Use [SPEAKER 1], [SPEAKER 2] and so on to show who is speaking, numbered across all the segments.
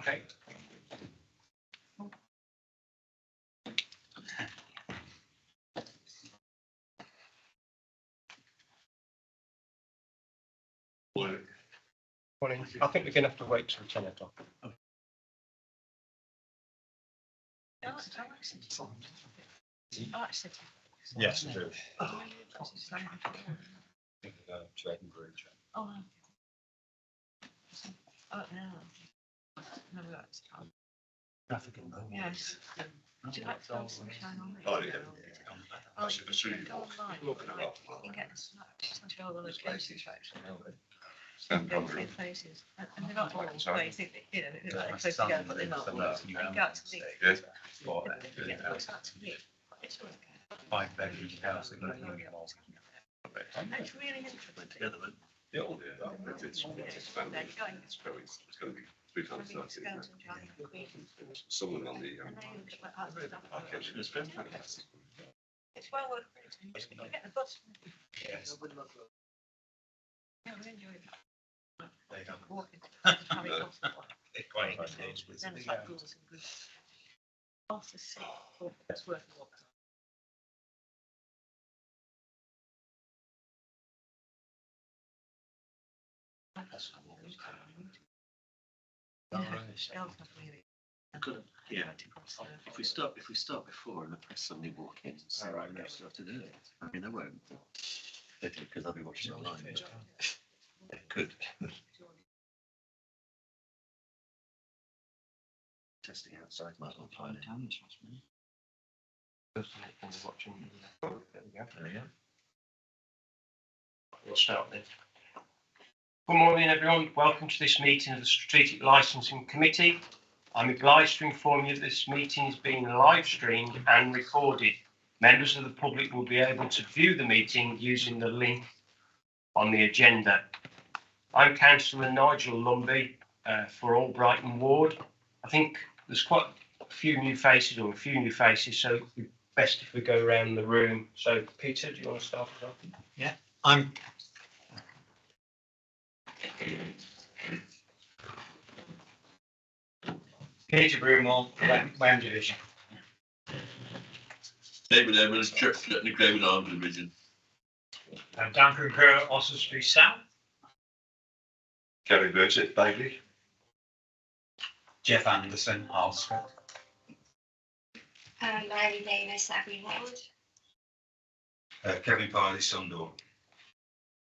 [SPEAKER 1] Okay. Morning. I think we're going to have to wait till 10 o'clock. Yes, I do.
[SPEAKER 2] Traffic and
[SPEAKER 3] Yes. Would you like to go sunshine on it?
[SPEAKER 4] Oh, yeah.
[SPEAKER 3] Oh, you can go online. You can get to all the locations actually. Go through places. And they're not all where you think, you know, they're like close together, but they're not. You can go out to the.
[SPEAKER 4] Yes.
[SPEAKER 3] It's okay.
[SPEAKER 2] 5 bedroom house.
[SPEAKER 3] It's really interesting.
[SPEAKER 4] Yeah, oh, yeah, it's expanding. It's going to be 3 times the size. Someone on the.
[SPEAKER 3] It's well worth it. You get the bus.
[SPEAKER 2] Yes.
[SPEAKER 3] Yeah, we enjoyed that.
[SPEAKER 2] They have
[SPEAKER 3] Walking.
[SPEAKER 2] quite engaged with
[SPEAKER 3] Then it's like ghouls and goose. After 6, it's worth a walk.
[SPEAKER 5] Yeah. If we start before and the press suddenly walk in, so I don't have to do it. I mean, they won't. They do because they'll be watching it online. They could. Testing outside might not find it.
[SPEAKER 1] Watching.
[SPEAKER 5] There we go.
[SPEAKER 1] We'll start then. Good morning, everyone. Welcome to this meeting of the Strategic Licensing Committee. I'm obliged to inform you that this meeting is being live streamed and recorded. Members of the public will be able to view the meeting using the link on the agenda. I'm Councillor Nigel Lumby for Albrighton Ward. I think there's quite a few new faces, so it'd be best if we go around the room. So, Peter, do you want to start us off?
[SPEAKER 2] Yeah, I'm. Peter Broomall, Wham Division.
[SPEAKER 4] David Evans, Church at the Craven Arms Division.
[SPEAKER 2] Duncan Kerr, Oswestry South.
[SPEAKER 4] Gary Burchett, Bagley.
[SPEAKER 2] Jeff Anderson, Alsford.
[SPEAKER 6] Mary Davis, Abbey Ward.
[SPEAKER 2] Kevin Parley, Sundor.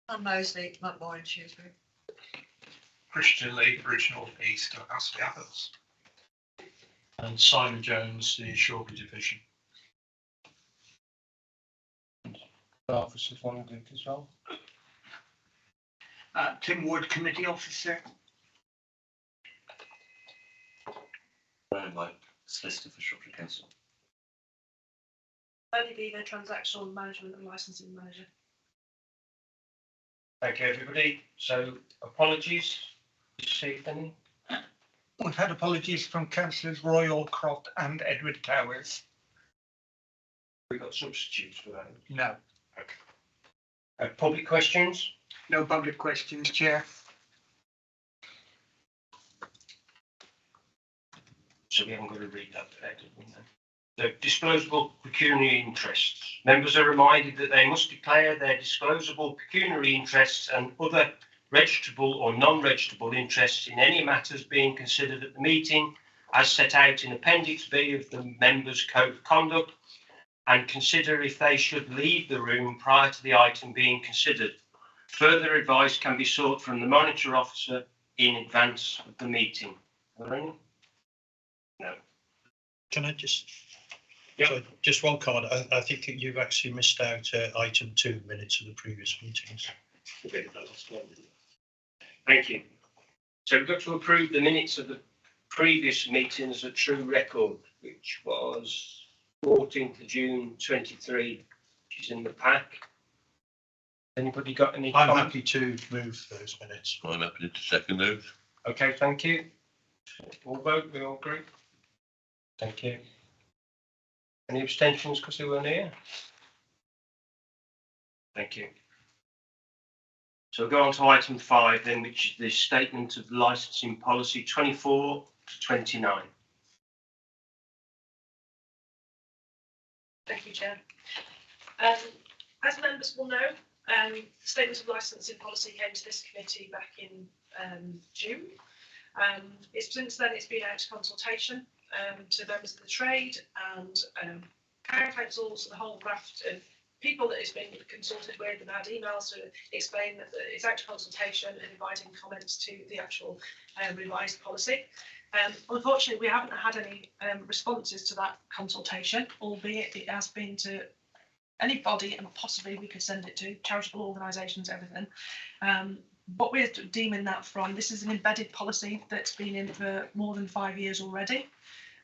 [SPEAKER 3] I'm Mosley, Montmoor and Shrewsbury.
[SPEAKER 7] Christian Lee, Original East, Astley Apples. And Simon Jones, the Shrewsbury Division.
[SPEAKER 1] Officers want to do it as well.
[SPEAKER 7] Tim Wood, Committee Officer.
[SPEAKER 5] Brian White, Solicitor for Shropshire Council.
[SPEAKER 3] Only be the transactional management and licensing manager.
[SPEAKER 1] Thank you, everybody. So, apologies. Received any?
[SPEAKER 7] We've had apologies from Councillors Roy Allcroft and Edward Towers.
[SPEAKER 1] We got substitutes for that.
[SPEAKER 7] No.
[SPEAKER 1] Public questions?
[SPEAKER 7] No public questions, Chair.
[SPEAKER 1] So we haven't got to read that today, did we? So, disclosable pecuniary interests. Members are reminded that they must declare their disclosable pecuniary interests and other registrable or non-registrable interests in any matters being considered at the meeting, as set out in Appendix B of the Members' Code of Conduct, and consider if they should leave the room prior to the item being considered. Further advice can be sought from the Monitor Officer in advance of the meeting. Are there any? No.
[SPEAKER 8] Can I just,
[SPEAKER 1] Yeah.
[SPEAKER 8] so just one comment? I think that you've actually missed out item 2 minutes of the previous meetings.
[SPEAKER 1] Thank you. So we've got to approve the minutes of the previous meeting as a true record, which was 14th of June 23, which is in the pack. Anybody got any
[SPEAKER 8] I'm
[SPEAKER 1] comments?
[SPEAKER 8] happy to move those minutes.
[SPEAKER 4] I'm happy to second those.
[SPEAKER 1] Okay, thank you. All vote, we all agree? Thank you. Any abstentions because they weren't here? Thank you. So we'll go on to item 5 then, which is the statement of licensing policy 24 to 29.
[SPEAKER 9] Thank you, Chair. As members will know, the statement of licensing policy came to this committee back in June. Since then it's been out to consultation to members of the trade and town councils, the whole raft of people that it's been consulted with, and had emails to explain that it's out to consultation and inviting comments to the actual revised policy. Unfortunately, we haven't had any responses to that consultation, albeit it has been to anybody, and possibly we could send it to charitable organisations, everything. What we're deeming that from, this is an embedded policy that's been in for more than 5 years already.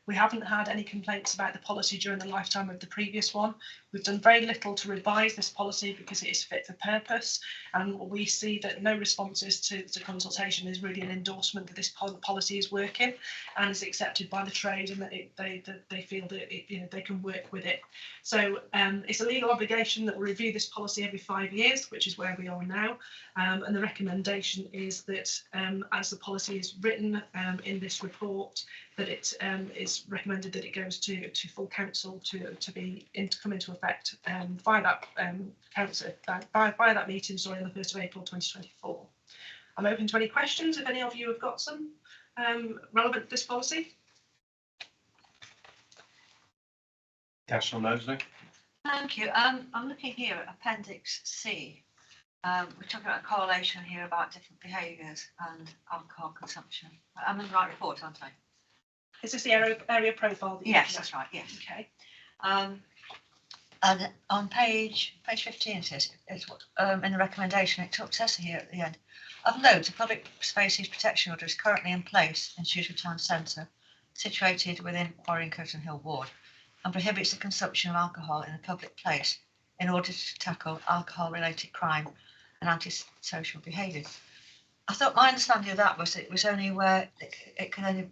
[SPEAKER 9] We haven't had any complaints about the policy during the lifetime of the previous one. We've done very little to revise this policy because it is fit for purpose, and we see that no responses to consultation is really an endorsement that this policy is working and is accepted by the trade, and that they feel that they can work with it. So it's a legal obligation that we review this policy every 5 years, which is where we are now. And the recommendation is that as the policy is written in this report, that it is recommended that it goes to full council to come into effect by that council by that meeting, sorry, on the 1st of April 2024. I'm open to any questions if any of you have got some relevant to this policy.
[SPEAKER 1] Councillor Mosley.
[SPEAKER 3] Thank you. I'm looking here at Appendix C. We're talking about a correlation here about different behaviours and alcohol consumption. I'm in the right report, aren't I?
[SPEAKER 9] Is this the area profile? That
[SPEAKER 3] Yes, that's right. Yes.
[SPEAKER 9] Okay.
[SPEAKER 3] And on page 15 it says, in the recommendation, it says here at the end, of note, a public spaces protection order is currently in place in Shrewsbury Town Centre, situated within Quarry and Curtin Hill Ward, and prohibits the consumption of alcohol in a public place in order to tackle alcohol-related crime and antisocial behaviour. I thought my understanding of that was it was only where it can only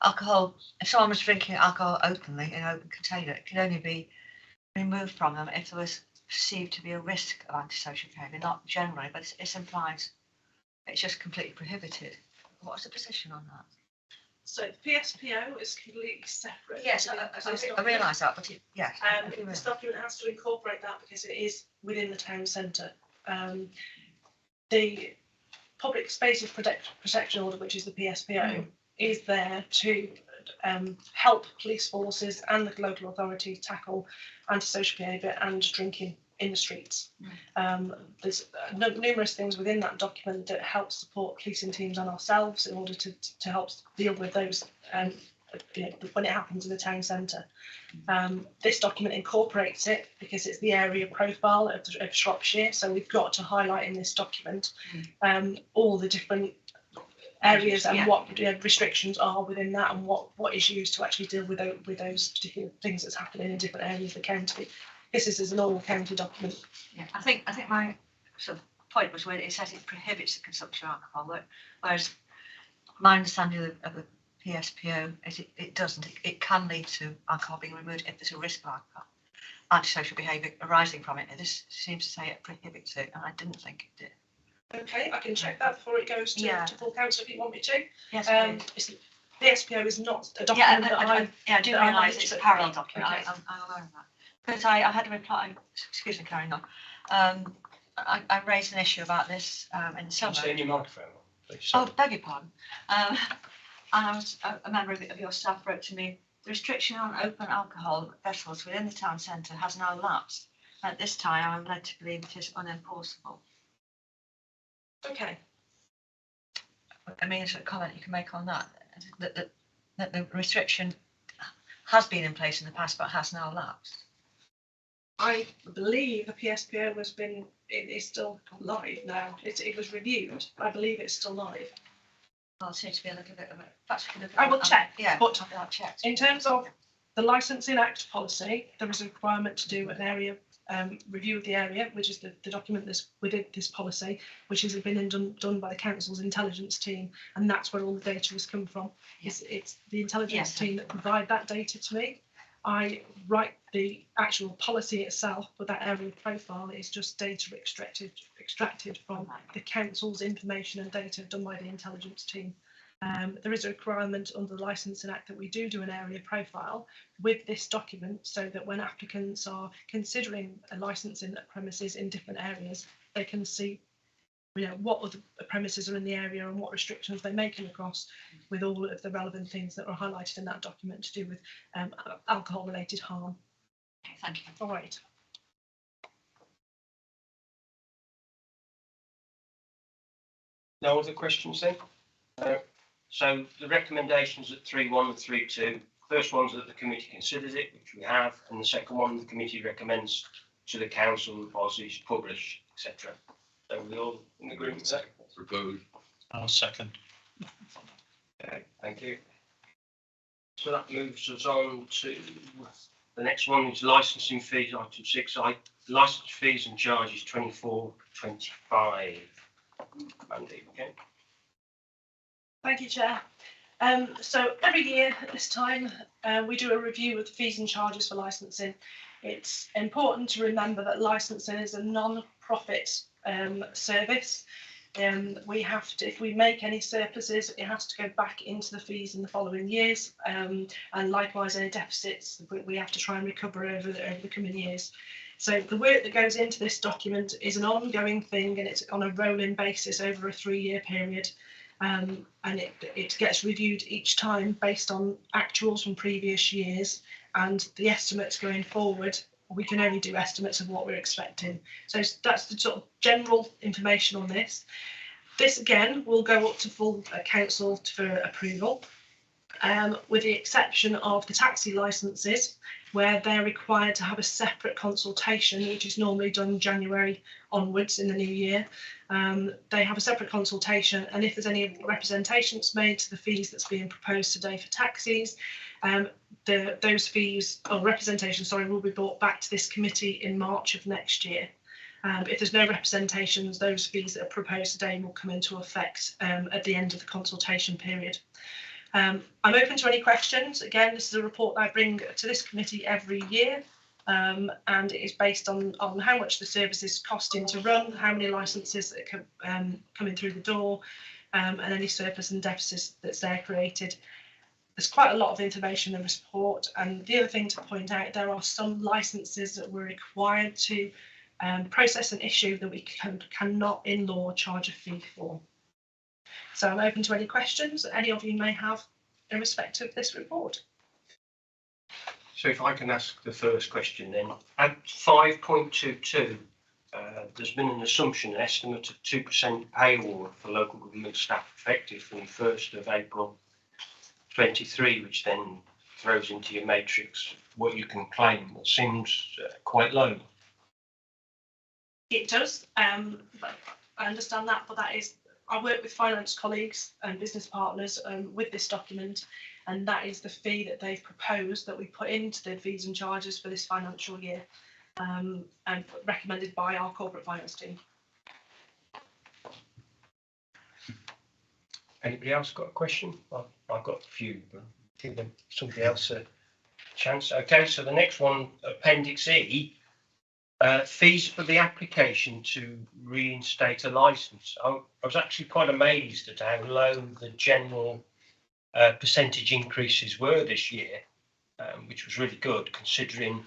[SPEAKER 3] alcohol, if someone was drinking alcohol openly in an open container, it could only be removed from them if there was perceived to be a risk of antisocial behaviour, not generally, but it's implied. It's just completely prohibited. What's the position on that?
[SPEAKER 9] So the PSPO is completely separate.
[SPEAKER 3] Yes, I realise that, but yes.
[SPEAKER 9] This document has to incorporate that because it is within the town centre. The Public Spaces Protection Order, which is the PSPO, is there to help police forces and the local authority tackle antisocial behaviour and drinking in the streets. There's numerous things within that document that help support policing teams and ourselves in order to help deal with those when it happens in the town centre. This document incorporates it because it's the area profile of Shropshire, so we've got to highlight in this document all the different areas and what restrictions are within that, and what is used to actually deal with those particular things that's happening in different areas of the county. This is a normal county document.
[SPEAKER 3] Yeah, I think my sort of point was where it says it prohibits the consumption of alcohol, whereas my understanding of the PSPO is it doesn't. It can lead to alcohol being removed if there's a risk of alcohol, antisocial behaviour arising from it. And this seems to say it prohibits it, and I didn't think it did.
[SPEAKER 9] Okay, I can check that before it goes to full council if you want me to.
[SPEAKER 3] Yes,
[SPEAKER 9] the PSPO is not a document
[SPEAKER 3] I do realise it's a parallel document.
[SPEAKER 9] Okay.
[SPEAKER 3] I'm aware of that. Because I had a reply, excuse me, carrying on. I raised an issue about this in the summer.
[SPEAKER 1] Turn your microphone on, please.
[SPEAKER 3] Oh, beg your pardon. And I was a member of your staff wrote to me, the restriction on open alcohol vessels within the town centre has now lapsed. At this time, I'm led to believe it is unenforceable.
[SPEAKER 9] Okay.
[SPEAKER 3] I mean, is there a comment you can make on that? That the restriction has been in place in the past, but has now lapsed.
[SPEAKER 9] I believe the PSPO is still live now. It was reviewed. I believe it's still live.
[SPEAKER 3] Well, it seems to be a little bit of it.
[SPEAKER 9] I will check.
[SPEAKER 3] Yeah,
[SPEAKER 9] But
[SPEAKER 3] I'll check.
[SPEAKER 9] in terms of the Licensing Act policy, there is a requirement to do an area review of the area, which is the document that's within this policy, which has been done by the council's intelligence team, and that's where all the data has come from.
[SPEAKER 3] Yeah.
[SPEAKER 9] It's the intelligence team that provide that data to me. I write the actual policy itself, but that area profile is just data extracted from the council's information and data done by the intelligence team. There is a requirement under the Licensing Act that we do an area profile with this document, so that when applicants are considering a licensing premises in different areas, they can see, you know, what other premises are in the area and what restrictions they may come across, with all of the relevant things that are highlighted in that document to do with alcohol related harm.
[SPEAKER 3] Okay, thank you.
[SPEAKER 9] All right.
[SPEAKER 1] No other questions then? So the recommendations at 3.1 and 3.2, first one's that the committee considers it, which we have, and the second one, the committee recommends to the council the policies published, etc. So we all in agreement with that?
[SPEAKER 4] Proposed.
[SPEAKER 8] I'll second.
[SPEAKER 1] Okay, thank you. So that moves us on to the next one, is licensing fees, item 6, licence fees and charges 24/25. Mandy, okay.
[SPEAKER 9] Thank you, Chair. So every year at this time, we do a review of the fees and charges for licensing. It's important to remember that licensing is a non-profit service. We have to, if we make any surpluses, it has to go back into the fees in the following years, and likewise any deficits we have to try and recover over the coming years. So the work that goes into this document is an ongoing thing, and it's on a rolling basis over a 3-year period. And it gets reviewed each time based on actuals from previous years, and the estimates going forward. We can only do estimates of what we're expecting. So that's the sort of general information on this. This again will go up to full council for approval, with the exception of the taxi licences, where they're required to have a separate consultation, which is normally done January onwards in the new year. They have a separate consultation, and if there's any representations made to the fees that's being proposed today for taxis, those fees or representation, sorry, will be brought back to this committee in March of next year. If there's no representations, those fees that are proposed today will come into effect at the end of the consultation period. I'm open to any questions. Again, this is a report I bring to this committee every year, and it is based on how much the service is costing to run, how many licences that are coming through the door, and any surplus and deficits that's there created. There's quite a lot of information in this report, and the other thing to point out, there are some licences that we're required to process an issue that we cannot in law charge a fee for. So I'm open to any questions that any of you may have in respect of this report.
[SPEAKER 1] So if I can ask the first question then, at 5.22, there's been an assumption, an estimate of 2% pay award for local government staff effective from the 1st of April 23, which then throws into your matrix what you can claim. That seems quite low.
[SPEAKER 9] It does, but I understand that, but that is, I work with finance colleagues and business partners with this document, and that is the fee that they've proposed that we put into the fees and charges for this financial year, and recommended by our corporate finance team.
[SPEAKER 1] Anybody else got a question? Well, I've got a few, but give them somebody else a chance. Okay, so the next one, Appendix E, fees for the application to reinstate a licence. I was actually quite amazed at how low the general percentage increases were this year, which was really good considering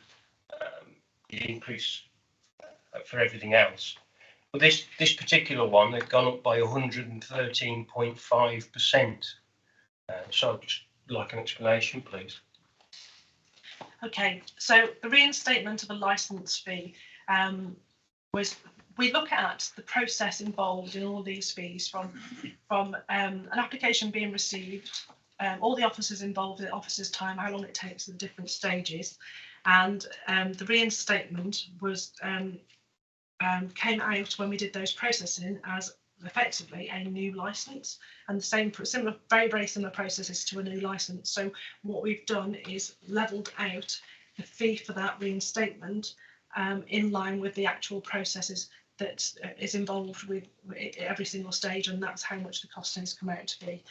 [SPEAKER 1] the increase for everything else. But this particular one, they've gone up by 113.5%. So I'd just like an explanation, please.
[SPEAKER 9] Okay, so the reinstatement of a licence fee was, we look at the process involved in all these fees from an application being received, all the officers involved, the officers' time, how long it takes at the different stages, and the reinstatement was came out when we did those processing as effectively a new licence, and the same similar, very similar processes to a new licence. So what we've done is levelled out the fee for that reinstatement in line with the actual processes that is involved with every single stage, and that's how much the costings come out to be.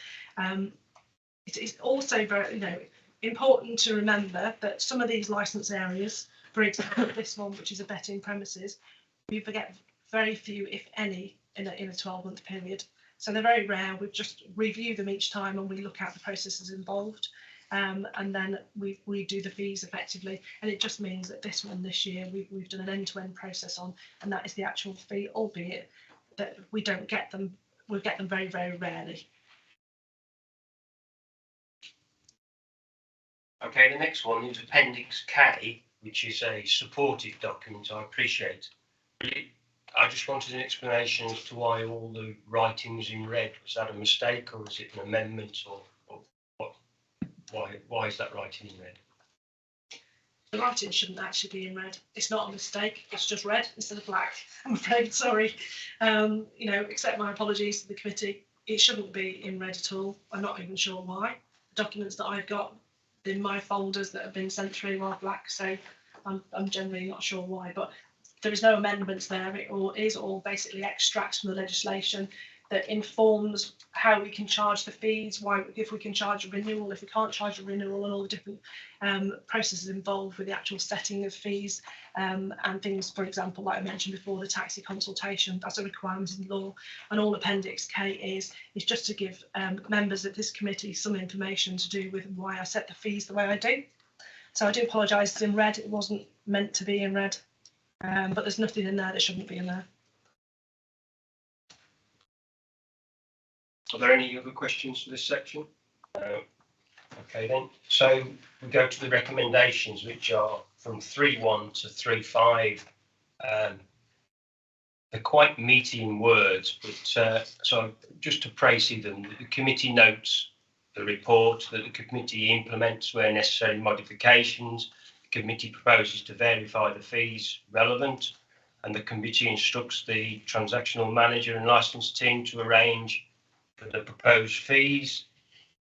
[SPEAKER 9] It's also very, important to remember that some of these licence areas, for example, this one, which is a betting premises, we forget very few, if any, in a 12-month period. So they're very rare. We just review them each time and we look at the processes involved. And then we do the fees effectively. And it just means that this year, we've done an end-to-end process on, and that is the actual fee, albeit that we don't get them, we get them very, very rarely.
[SPEAKER 1] Okay, the next one is Appendix K, which is a supportive document. I appreciate. I just wanted an explanation as to why all the writing was in red. Was that a mistake, or is it an amendment, or what? Why is that writing in red?
[SPEAKER 9] The writing shouldn't actually be in red. It's not a mistake. It's just red instead of black. I'm afraid. Sorry. You know, accept my apologies to the committee. It shouldn't be in red at all. I'm not even sure why. The documents that I've got in my folders that have been sent through are black, so I'm generally not sure why. But there is no amendments there. It all is all basically extracts from the legislation that informs how we can charge the fees, why, if we can charge a renewal, if we can't charge a renewal, and all the different processes involved with the actual setting of fees, and things, for example, like I mentioned before, the taxi consultation, that's a requirement in law. And all Appendix K is just to give members of this committee some information to do with why I set the fees the way I do. So I do apologise, it's in red. It wasn't meant to be in red, but there's nothing in there that shouldn't be in there.
[SPEAKER 1] Are there any other questions for this section? Okay then. So we go to the recommendations, which are from 3.1 to 3.5. They're quite meaty in words, but so just to praise them, the committee notes the report, that the committee implements where necessary modifications. The committee proposes to verify the fees relevant, and the committee instructs the transactional manager and licence team to arrange for the proposed fees,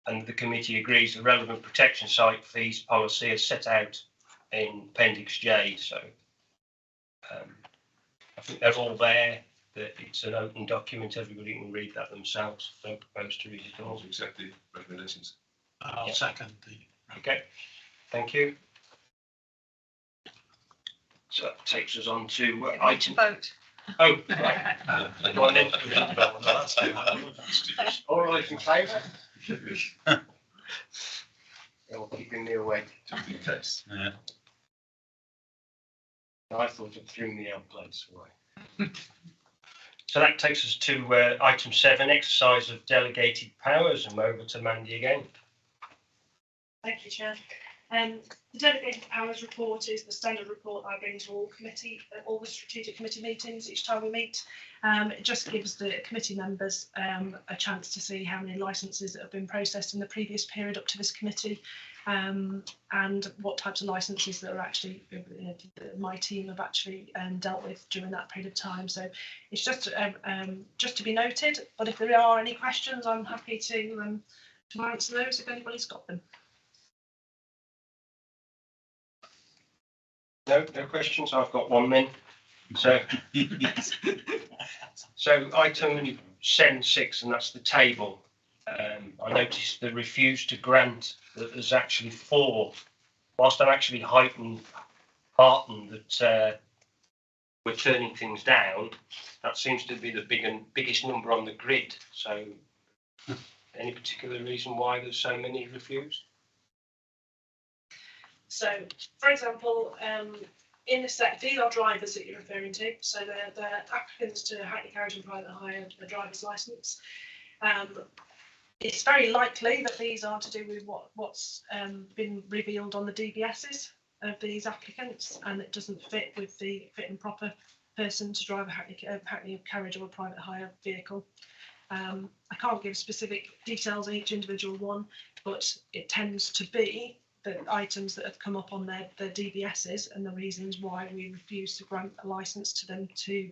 [SPEAKER 1] and the committee agrees the relevant protection site fees policy is set out in Appendix J. So I think they're all there, that it's an open document, everybody can read that themselves. Don't propose to read it all.
[SPEAKER 4] Accept the recommendations.
[SPEAKER 8] I'll second the.
[SPEAKER 1] Okay, thank you. So that takes us on to item.
[SPEAKER 3] Vote.
[SPEAKER 1] Oh, right. Go on then. All those in favour? You're keeping me awake.
[SPEAKER 4] Just in case.
[SPEAKER 2] Yeah.
[SPEAKER 1] I thought it threw me out place away. So that takes us to item 7, exercise of delegated powers, and over to Mandy again.
[SPEAKER 9] Thank you, Chair. The delegated powers report is the standard report I bring to all the strategic committee meetings each time we meet. It just gives the committee members a chance to see how many licences that have been processed in the previous period up to this committee, and what types of licences that are actually my team have actually dealt with during that period of time. So it's just to be noted. But if there are any questions, I'm happy to answer those if anybody's got them.
[SPEAKER 1] No questions. I've got one then. So, so item 7.6, and that's the table. I noticed the refuse to grant that there's actually 4. Whilst I'm actually heartened that we're turning things down, that seems to be the biggest number on the grid. So, any particular reason why there's so many refused?
[SPEAKER 9] So, for example, in the set, these are drivers that you're referring to. So they're applicants to Hackney Carriage and Private Hire, a driver's licence. It's very likely that these are to do with what's been revealed on the DBSs of these applicants, and it doesn't fit with the fit and proper person to drive a Hackney Carriage or a private hire vehicle. I can't give specific details on each individual one, but it tends to be the items that have come up on their DBSs and the reasons why we refuse to grant a licence to them to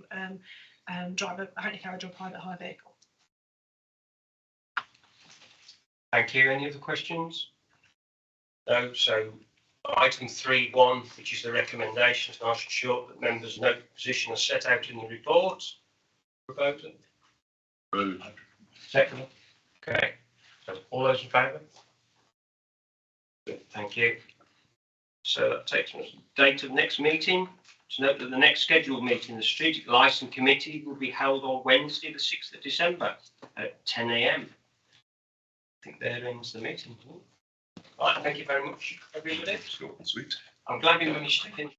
[SPEAKER 9] drive a Hackney Carriage or private hire vehicle.
[SPEAKER 1] Thank you. Any other questions? No. So item 3.1, which is the recommendations, and I should ensure that members note the position as set out in the report. Proposal. Second. Okay. So all those in favour? Good, thank you. So that takes us to the date of next meeting, To note that the next scheduled meeting of the Street Licence Committee will be held on Wednesday, the 6th of December at 10 a.m. I think there ends the meeting. Right, thank you very much, everybody.
[SPEAKER 4] Short and sweet.
[SPEAKER 1] I'm glad we managed to finish.